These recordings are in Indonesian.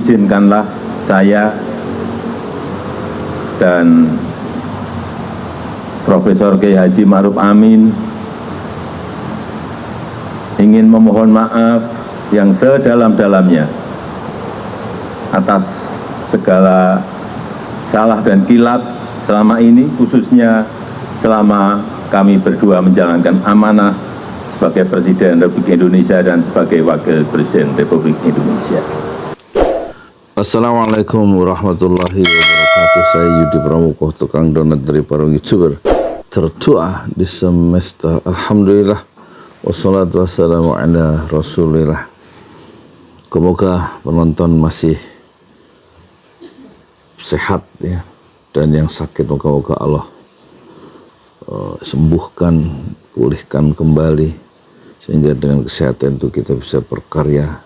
izinkanlah saya dan Profesor Kiai Haji Ma'ruf Amin ingin memohon maaf yang sedalam-dalamnya atas segala salah dan kilap selama ini, khususnya selama kami berdua menjalankan amanah sebagai Presiden Republik Indonesia dan sebagai Wakil Presiden Republik Indonesia. Assalamualaikum warahmatullahi wabarakatuh. Saya Yudi Pramuko, tukang donat dari para YouTuber tertua di semesta. Alhamdulillah, wassalatu wassalamu ala rasulillah. Semoga penonton masih sehat ya, dan yang sakit moga-moga Allah sembuhkan, pulihkan kembali, sehingga dengan kesehatan itu kita bisa berkarya,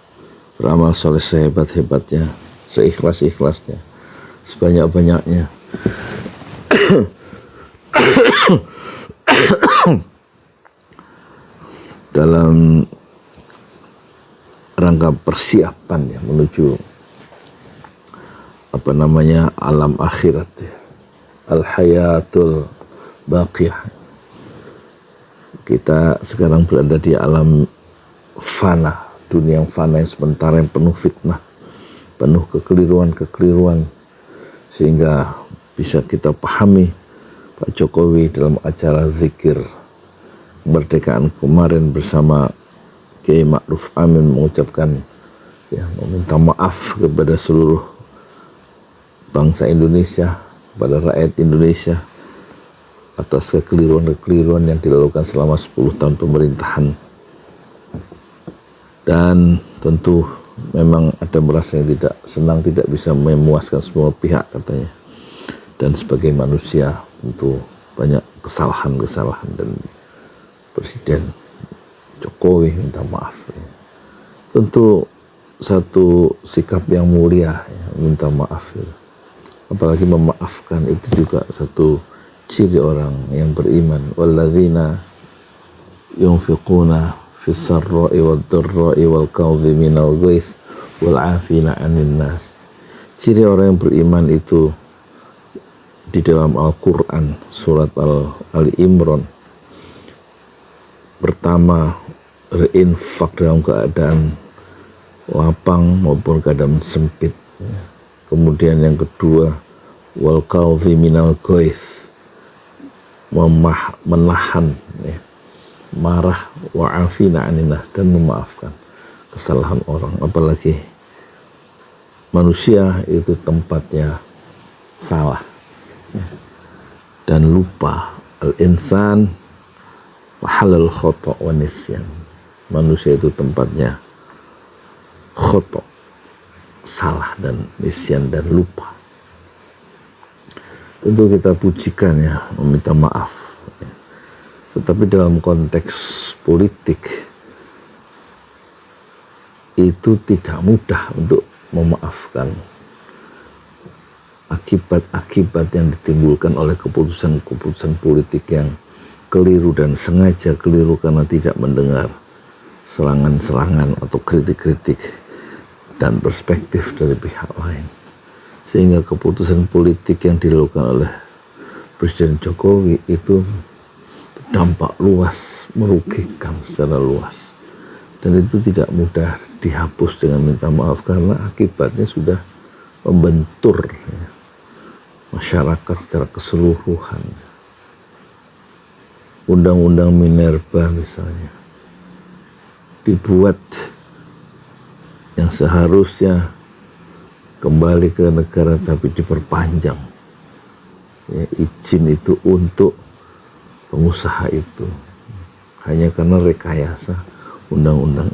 beramal soleh sehebat-hebatnya, seikhlas-ikhlasnya, sebanyak-banyaknya. Dalam rangka persiapan ya, menuju alam akhirat ya, al-hayatul baqiyah. Kita sekarang berada di alam fana, dunia yang fana, yang sementara, yang penuh fitnah, penuh kekeliruan, sehingga bisa kita pahami Pak Jokowi dalam acara zikir kemerdekaan kemarin bersama Kiai Ma'ruf Amin mengucapkan ya, meminta maaf kepada seluruh bangsa Indonesia, kepada rakyat Indonesia atas kekeliruan yang dilakukan selama 10 tahun pemerintahan. Dan tentu memang ada merasa yang tidak senang, tidak bisa memuaskan semua pihak katanya. Dan sebagai manusia tentu banyak kesalahan dan Presiden Jokowi minta maaf. Tentu satu sikap yang mulia ya, minta maaf ya. Apalagi memaafkan itu juga satu ciri orang yang beriman. Walladzina yunfiquna fis sarra'i wad dharra'i wal kadhiminal ghaidz wal 'afina 'anil nas. Ciri orang yang beriman itu di dalam Al-Qur'an surat Ali Imran. Pertama, berinfak dalam keadaan lapang maupun keadaan sempit. Kemudian yang kedua, wal kadhiminal ghaidz, menahan ya, marah, wa afina 'anil nas, dan memaafkan kesalahan orang. Apalagi manusia itu tempatnya salah ya, dan lupa. Al-insan halal khoto' wa nisyan. Manusia itu tempatnya khoto', salah, dan nisyan, dan lupa. Tentu kita pujikan ya, meminta maaf. Tetapi dalam konteks politik itu tidak mudah untuk memaafkan akibat-akibat yang ditimbulkan oleh keputusan-keputusan politik yang keliru dan sengaja keliru karena tidak mendengar serangan-serangan atau kritik-kritik dan perspektif dari pihak lain, sehingga keputusan politik yang dilakukan oleh Presiden Jokowi itu berdampak luas, merugikan secara luas, dan itu tidak mudah dihapus dengan minta maaf karena akibatnya sudah membentur ya, masyarakat secara keseluruhan. Undang-undang Minerba misalnya dibuat yang seharusnya kembali ke negara tapi diperpanjang ya, izin itu untuk pengusaha itu hanya karena rekayasa undang-undang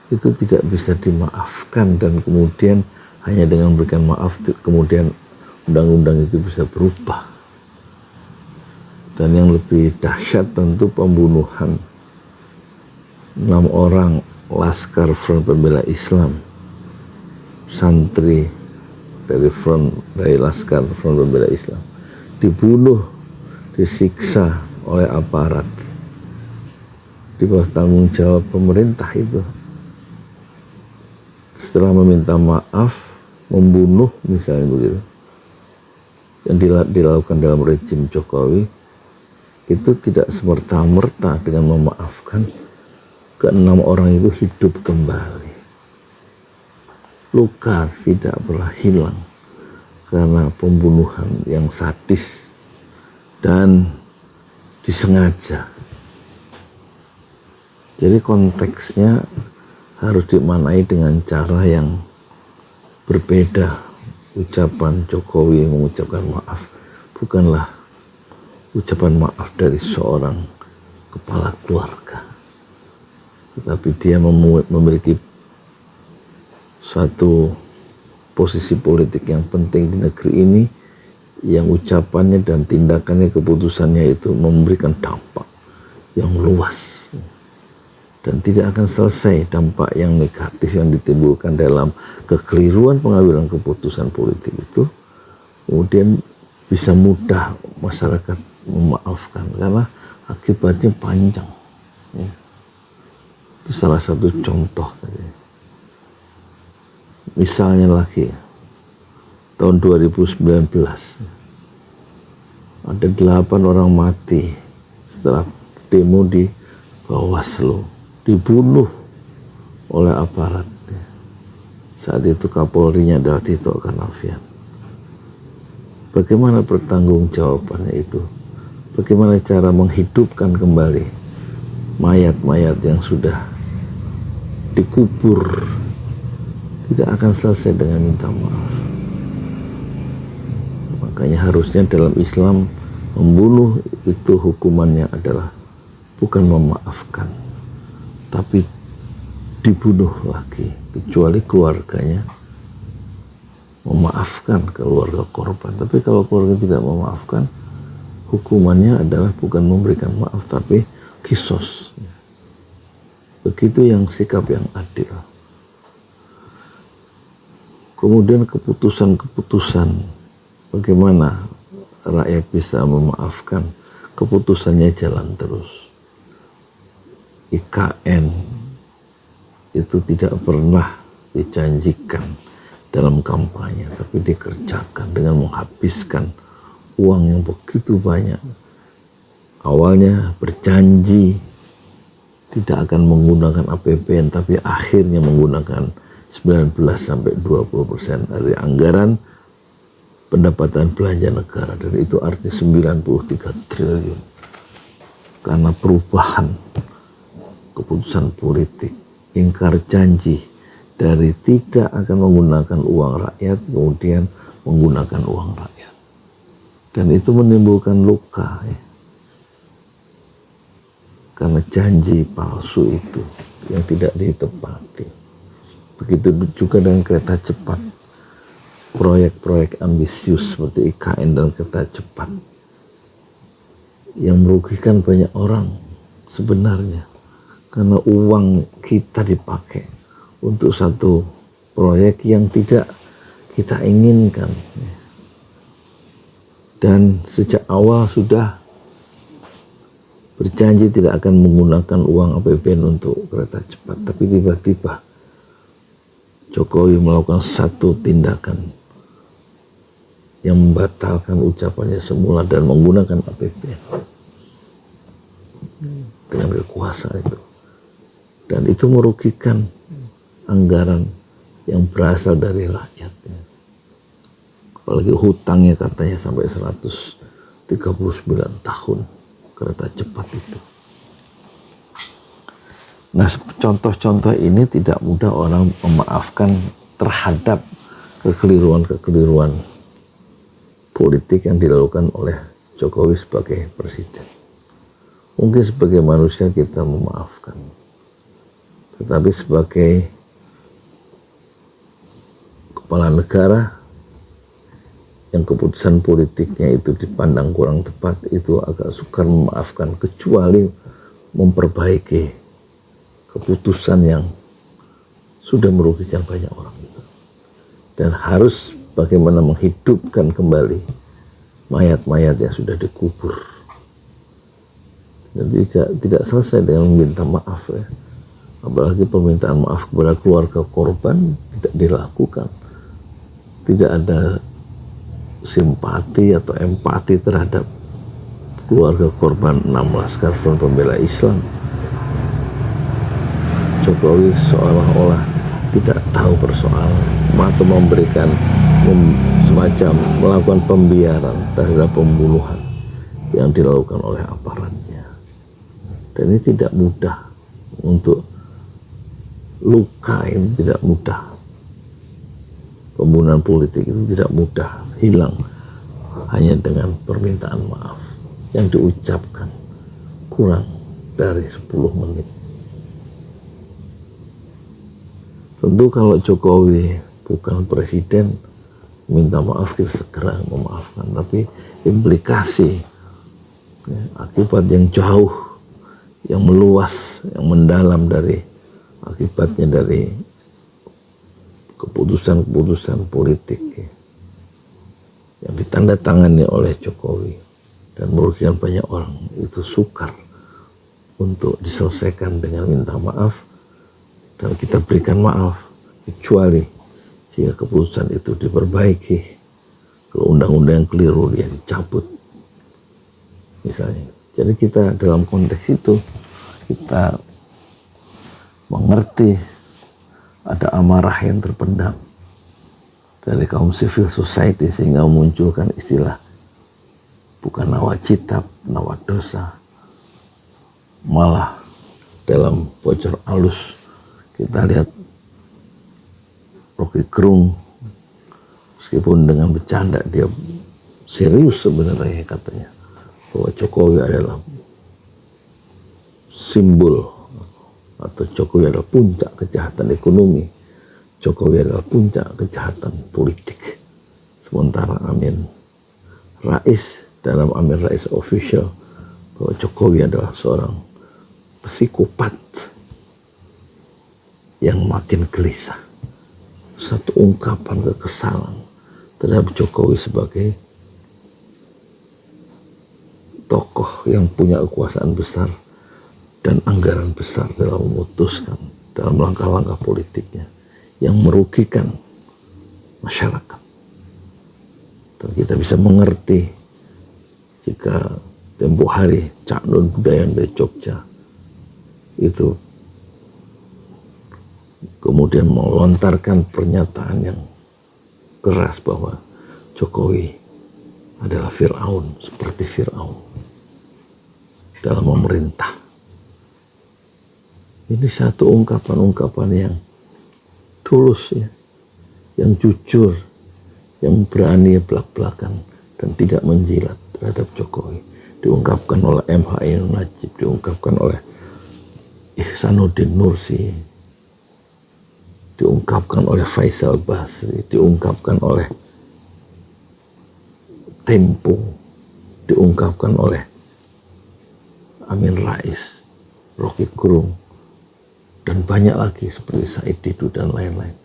itu tidak bisa dimaafkan, dan kemudian hanya dengan memberikan maaf kemudian undang-undang itu bisa berubah. Dan yang lebih dahsyat tentu pembunuhan 6 orang Laskar Front Pembela Islam, santri dari Laskar Front Pembela Islam, dibunuh, disiksa oleh aparat di bawah tanggung jawab pemerintah itu. setelah meminta maaf membunuh misalnya begitu, yang dilakukan dalam rejim Jokowi, itu tidak semerta-merta dengan memaafkan keenam orang itu hidup kembali. Luka tidak pernah hilang karena pembunuhan yang sadis dan disengaja. Jadi konteksnya harus dimaknai dengan cara yang berbeda. Ucapan Jokowi yang mengucapkan maaf bukanlah ucapan maaf dari seorang kepala keluarga, tetapi dia memiliki satu posisi politik yang penting di negeri ini, yang ucapannya dan tindakannya, keputusannya itu memberikan dampak yang luas, dan tidak akan selesai dampak yang negatif yang ditimbulkan dalam kekeliruan pengambilan keputusan politik itu. Kemudian bisa mudah masyarakat memaafkan karena akibatnya panjang. Itu salah satu contoh tadi. Misalnya lagi, tahun 2019 ada 8 orang mati setelah demo di Bawaslu, dibunuh oleh aparat. Saat itu Kapolrinya adalah Tito Karnavian. Bagaimana pertanggungjawabannya itu? Bagaimana cara menghidupkan kembali mayat-mayat yang sudah dikubur? Tidak akan selesai dengan minta maaf. Makanya harusnya dalam Islam membunuh itu hukumannya adalah bukan memaafkan, tapi dibunuh lagi, kecuali keluarganya memaafkan keluarga korban. Tapi kalau keluarga tidak memaafkan, hukumannya adalah bukan memberikan maaf, tapi kisos. Begitu yang sikap yang adil. Kemudian keputusan-keputusan bagaimana rakyat bisa memaafkan, keputusannya jalan terus. IKN itu tidak pernah dijanjikan dalam kampanye, tapi dikerjakan dengan menghabiskan uang yang begitu banyak. Awalnya berjanji tidak akan menggunakan APBN, tapi akhirnya menggunakan 19-20% dari anggaran pendapatan belanja negara, dan itu artinya 93 triliun. Karena perubahan keputusan politik, ingkar janji dari tidak akan menggunakan uang rakyat, kemudian menggunakan uang rakyat. Dan itu menimbulkan luka, ya. Karena janji palsu itu yang tidak ditepati. Begitu juga dengan kereta cepat, proyek-proyek ambisius seperti IKN dan kereta cepat yang merugikan banyak orang sebenarnya, karena uang kita dipakai untuk satu proyek yang tidak kita inginkan, dan sejak awal sudah berjanji tidak akan menggunakan uang APBN untuk kereta cepat, tapi tiba-tiba Jokowi melakukan satu tindakan yang membatalkan ucapannya semula dan menggunakan APBN dengan kekuasaan itu, dan itu merugikan anggaran yang berasal dari rakyat. Apalagi hutangnya katanya sampai 139 tahun kereta cepat itu. Nah, contoh-contoh ini tidak mudah orang memaafkan terhadap kekeliruan-kekeliruan politik yang dilakukan oleh Jokowi sebagai presiden. Mungkin sebagai manusia kita memaafkan, tetapi sebagai kepala negara yang keputusan politiknya itu dipandang kurang tepat, itu agak sukar memaafkan, kecuali memperbaiki keputusan yang sudah merugikan banyak orang itu. Dan harus bagaimana menghidupkan kembali mayat-mayat yang sudah dikubur. Dan tidak selesai dengan meminta maaf, ya. apalagi permintaan maaf kepada keluarga korban tidak dilakukan. Tidak ada simpati atau empati terhadap keluarga korban 6 Laskar Front Pembela Islam. Jokowi seolah-olah tidak tahu persoalan atau memberikan semacam melakukan pembiaran terhadap pembunuhan yang dilakukan oleh aparatnya. Dan ini tidak mudah, untuk luka ini tidak mudah. Pembunuhan politik itu tidak mudah hilang hanya dengan permintaan maaf yang diucapkan kurang dari 10 menit. Tentu kalau Jokowi bukan presiden, minta maaf kita segera memaafkan, tapi implikasi akibat yang jauh, yang meluas, yang mendalam dari akibatnya dari keputusan-keputusan politik yang ditandatangani oleh Jokowi dan merugikan banyak orang, itu sukar untuk diselesaikan dengan minta maaf dan kita berikan maaf, kecuali jika keputusan itu diperbaiki. Kalau undang-undang yang keliru dia dicabut misalnya. Jadi kita dalam konteks itu kita mengerti ada amarah yang terpendam dari kaum civil society sehingga memunculkan istilah bukan nawacita, nawadosa, malah dalam bocor alus kita lihat Rocky Gerung meskipun dengan bercanda dia serius sebenarnya katanya bahwa Jokowi adalah simbol atau Jokowi adalah puncak kejahatan ekonomi, Jokowi adalah puncak kejahatan politik. Sementara Amin Rais dalam Amin Rais official bahwa Jokowi adalah seorang psikopat yang makin gelisah. Satu ungkapan kekesalan terhadap Jokowi sebagai tokoh yang punya kekuasaan besar dan anggaran besar dalam memutuskan dalam langkah-langkah politiknya yang merugikan masyarakat. Dan kita bisa mengerti jika tempo hari Cak Nun Budayan dari Jogja itu kemudian melontarkan pernyataan yang keras bahwa Jokowi adalah Fir'aun, seperti Fir'aun dalam memerintah. Ini satu ungkapan-ungkapan yang tulus ya, yang jujur, yang berani belak-belakan dan tidak menjilat terhadap Jokowi. Diungkapkan oleh M.H. Ainun Nadjib, diungkapkan oleh Ihsanuddin Nursi, diungkapkan oleh Faisal Basri, diungkapkan oleh Tempo, diungkapkan oleh Amin Rais, Rocky Gerung, dan banyak lagi seperti Said Didu dan lain-lain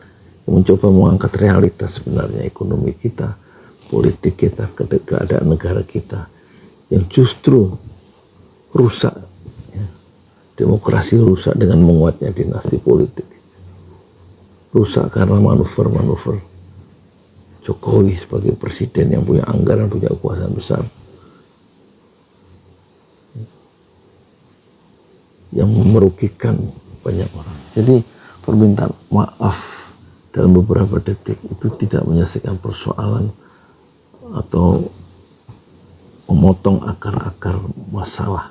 yang mencoba mengangkat realitas sebenarnya ekonomi kita, politik kita, keadaan negara kita yang justru rusak ya. Demokrasi rusak dengan menguatnya dinasti politik, rusak karena manuver-manuver Jokowi sebagai presiden yang punya anggaran, punya kekuasaan besar yang merugikan banyak orang. Jadi permintaan maaf dalam beberapa detik itu tidak menyelesaikan persoalan atau memotong akar-akar masalah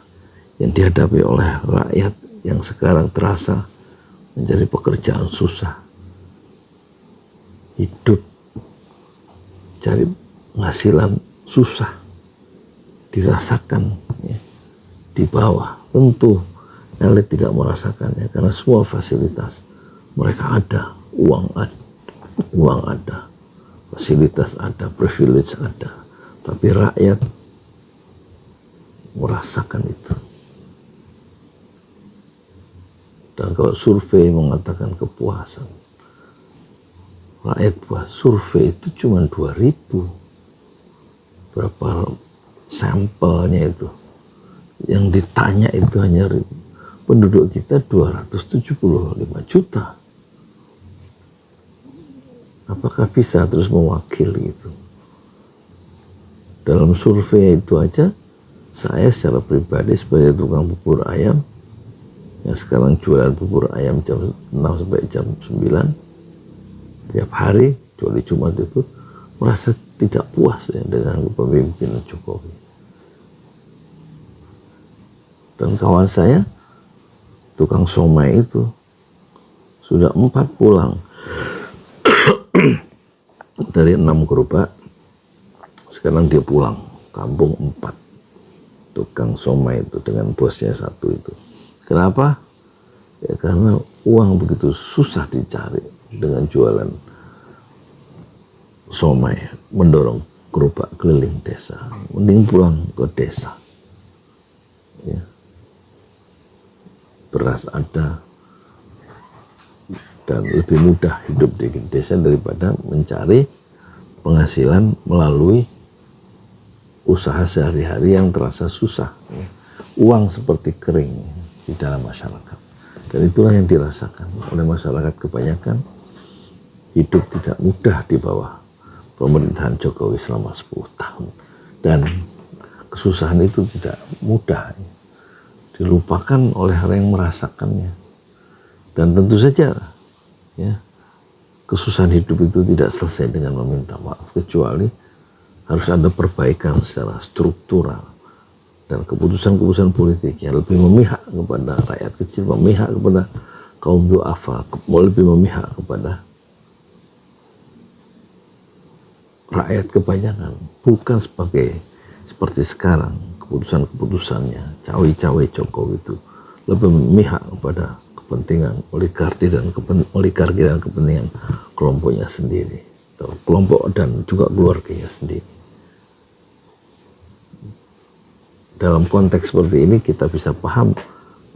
yang dihadapi oleh rakyat yang sekarang terasa menjadi pekerjaan susah. Hidup cari penghasilan susah dirasakan ya, di bawah. Tentu elit tidak merasakannya karena semua fasilitas mereka ada, uang ada, fasilitas ada, privilege ada, tapi rakyat merasakan itu. Dan kalau survei mengatakan kepuasan, rakyat puas, survei itu cuma 2.000. Berapa sampelnya itu? Yang ditanya itu hanya penduduk kita 275 juta. Apakah bisa terus mewakili itu? Dalam survei itu aja, saya secara pribadi sebagai tukang bubur ayam, yang sekarang jualan bubur ayam jam 6 sampai jam 9, tiap hari, kecuali Jumat itu, merasa tidak puas ya dengan kepemimpinan Jokowi. Dan kawan saya, tukang somai itu, sudah 4 pulang dari 6 gerobak, sekarang dia pulang kampung 4, tukang somai itu dengan bosnya 1 itu. Kenapa? Ya karena uang begitu susah dicari dengan jualan somai, mendorong gerobak keliling desa, mending pulang ke desa. Ya. Beras ada, dan lebih mudah hidup di desa daripada mencari penghasilan melalui usaha sehari-hari yang terasa susah. Uang seperti kering di dalam masyarakat. Dan itulah yang dirasakan oleh masyarakat kebanyakan. Hidup tidak mudah di bawah pemerintahan Jokowi selama 10 tahun. Dan kesusahan itu tidak mudah. Dilupakan oleh orang yang merasakannya. Dan tentu saja ya, kesusahan hidup itu tidak selesai dengan meminta maaf, kecuali harus ada perbaikan secara struktural dan keputusan-keputusan politik yang lebih memihak kepada rakyat kecil, memihak kepada kaum du'afa, lebih memihak kepada rakyat kebanyakan, bukan seperti sekarang keputusan-keputusannya cawe-cawe Jokowi itu lebih memihak kepada kepentingan oligarki dan kepentingan kelompoknya sendiri, atau kelompok dan juga keluarganya sendiri. Dalam konteks seperti ini kita bisa paham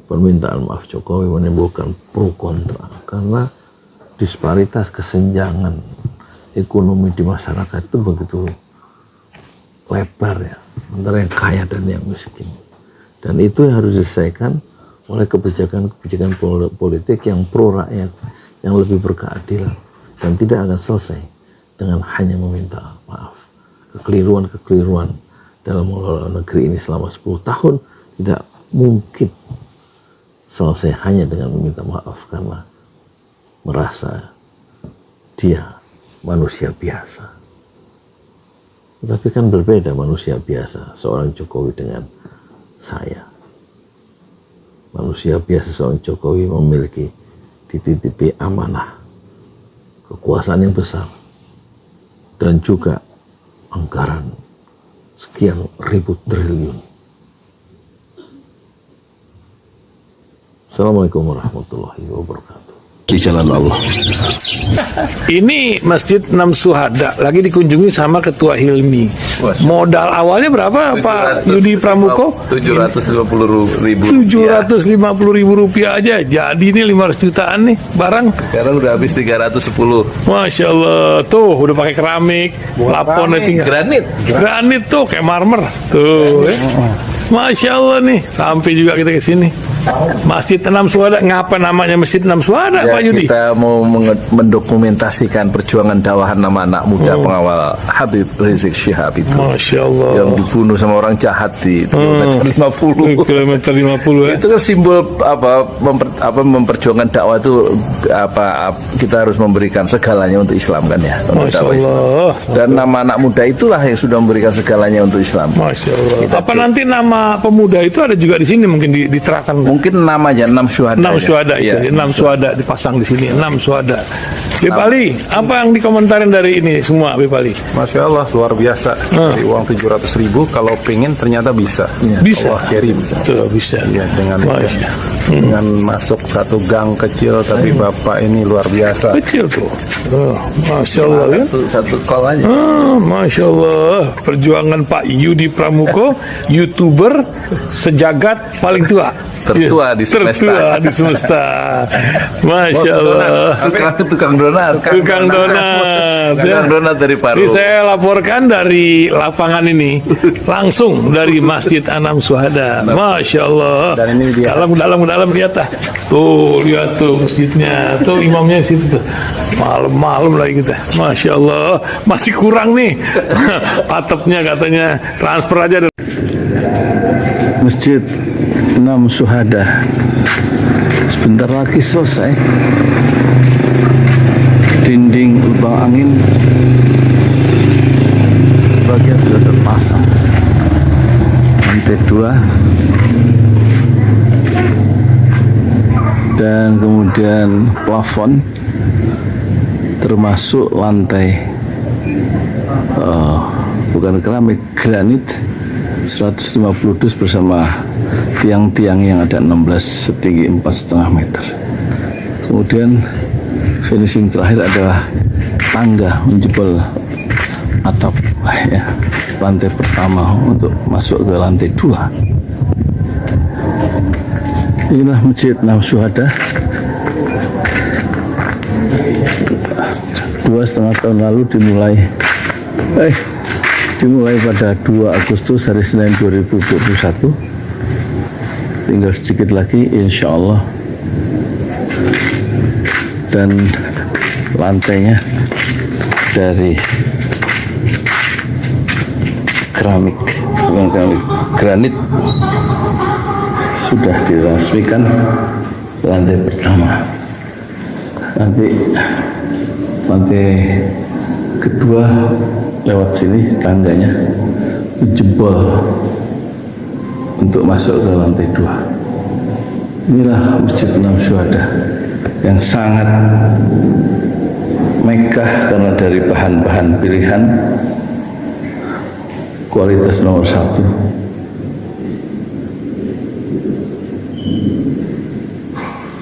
permintaan maaf Jokowi menimbulkan pro kontra, karena disparitas kesenjangan ekonomi di masyarakat itu begitu lebar ya, antara yang kaya dan yang miskin. Dan itu yang harus diselesaikan oleh kebijakan-kebijakan politik yang pro rakyat, yang lebih berkeadilan, dan tidak akan selesai dengan hanya meminta maaf. Kekeliruan dalam mengelola negeri ini selama 10 tahun tidak mungkin selesai hanya dengan meminta maaf karena merasa dia manusia biasa. Tetapi kan berbeda manusia biasa seorang Jokowi dengan saya. Manusia biasa seorang Jokowi memiliki dititipi amanah, kekuasaan yang besar, dan juga anggaran sekian ribu triliun. Assalamualaikum warahmatullahi wabarakatuh. Di jalan Allah. Ini Masjid Enam Syuhada lagi dikunjungi sama Ketua Hilmi. Modal awalnya berapa Pak Yudi Pramuko? 750.000. 750.000 rupiah aja. Jadi ini 500 jutaan nih barang. Sekarang udah habis 310. Masya Allah, tuh udah pakai keramik, plafon granit tuh kayak marmer tuh. Masya Allah nih, sampai juga kita ke sini. Masjid Enam Syuhada, ngapa namanya Masjid Enam Syuhada, Ya, Pak Yudi? kita mau mendokumentasikan perjuangan dakwah anak-anak muda pengawal Habib Rizik Syihab itu. Masya Allah. Yang dibunuh sama orang jahat di kilometer 50. Kilometer 50 ya. Itu kan simbol memperjuangkan dakwah itu kita harus memberikan segalanya untuk Islam kan ya. Untuk Masya dakwah Islam. Allah. Dan nama anak muda itulah yang sudah memberikan segalanya untuk Islam. Masya Allah. Apa nanti nama pemuda itu ada juga di sini mungkin diterangkan? Mungkin namanya 6 Syuhada. 6 Syuhada itu, Ya. 6 Syuhada dipasang di sini, 6 Syuhada. Bepali, apa yang dikomentarin dari ini semua, Bepali? Masya Allah, luar biasa. Dari uang 700.000, kalau pengen ternyata bisa. Bisa. Allah kirim. Tuh, bisa. Ya, dengan masuk satu gang kecil, tapi Bapak ini luar biasa. Kecil tuh. Oh, Masya Allah ya. Satu call aja. Masya Allah, perjuangan Pak Yudi Pramuko, YouTuber sejagat paling tua. Tertua di semesta. Tertua di semesta. Masya Allah. Tukang donat. Tukang donat. donat ya. Donat dari Paru. Ini saya laporkan dari lapangan ini, langsung dari Masjid Anam Syuhada. Masya Allah. Dan ini dia. Dalam kelihatan. Tuh lihat tuh masjidnya, tuh imamnya di situ. Tuh. Malam-malam lagi kita. Masya Allah, masih kurang nih. Atapnya katanya transfer aja. Masjid Anam Syuhada sebentar lagi selesai. Dinding lubang angin sebagian sudah terpasang, lantai 2, dan kemudian plafon termasuk lantai bukan keramik, granit 150 dus bersama tiang-tiang yang ada 16 setinggi 4,5 meter. Kemudian finishing terakhir adalah tangga menjebol atap ya, lantai pertama untuk masuk ke lantai 2. Inilah Masjid Anam Syuhada. 2,5 tahun lalu dimulai pada 2 Agustus hari Senin 2021. Tinggal sedikit lagi insya Allah, dan lantainya dari keramik, bukan keramik, granit sudah diresmikan lantai pertama. Nanti lantai kedua lewat sini tangganya jebol untuk masuk ke lantai 2. Inilah Masjid Anam Syuhada yang sangat megah karena dari bahan-bahan pilihan, kualitas nomor 1.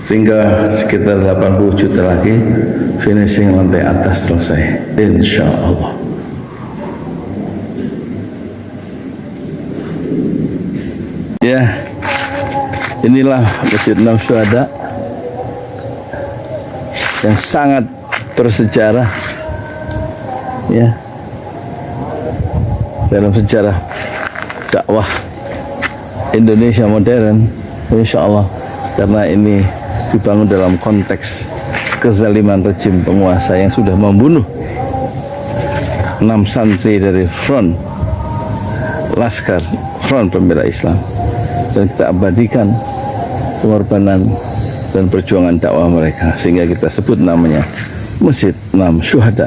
Tinggal sekitar 80 juta lagi finishing lantai atas selesai, insya Allah. Ya, inilah Masjid Anam Syuhada yang sangat bersejarah ya dalam sejarah dakwah Indonesia modern, insya Allah, karena ini dibangun dalam konteks kezaliman rejim penguasa yang sudah membunuh 6 santri dari front Laskar Front Pembela Islam, dan kita abadikan pengorbanan dan perjuangan dakwah mereka, sehingga kita sebut namanya Masjid Anam Syuhada.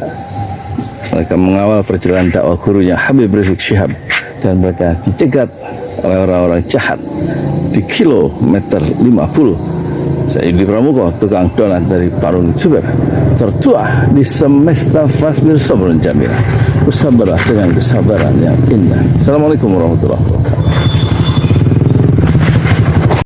Mereka mengawal perjalanan dakwah gurunya Habib Rizik Syihab, dan mereka dicegat oleh orang-orang jahat di kilometer 50. Saya Yudi Pramuko, tukang donat dari Parung Juber, tertua di semesta fasbir sabrun jamila. Bersabarlah dengan kesabaran yang indah. Assalamualaikum warahmatullahi wabarakatuh.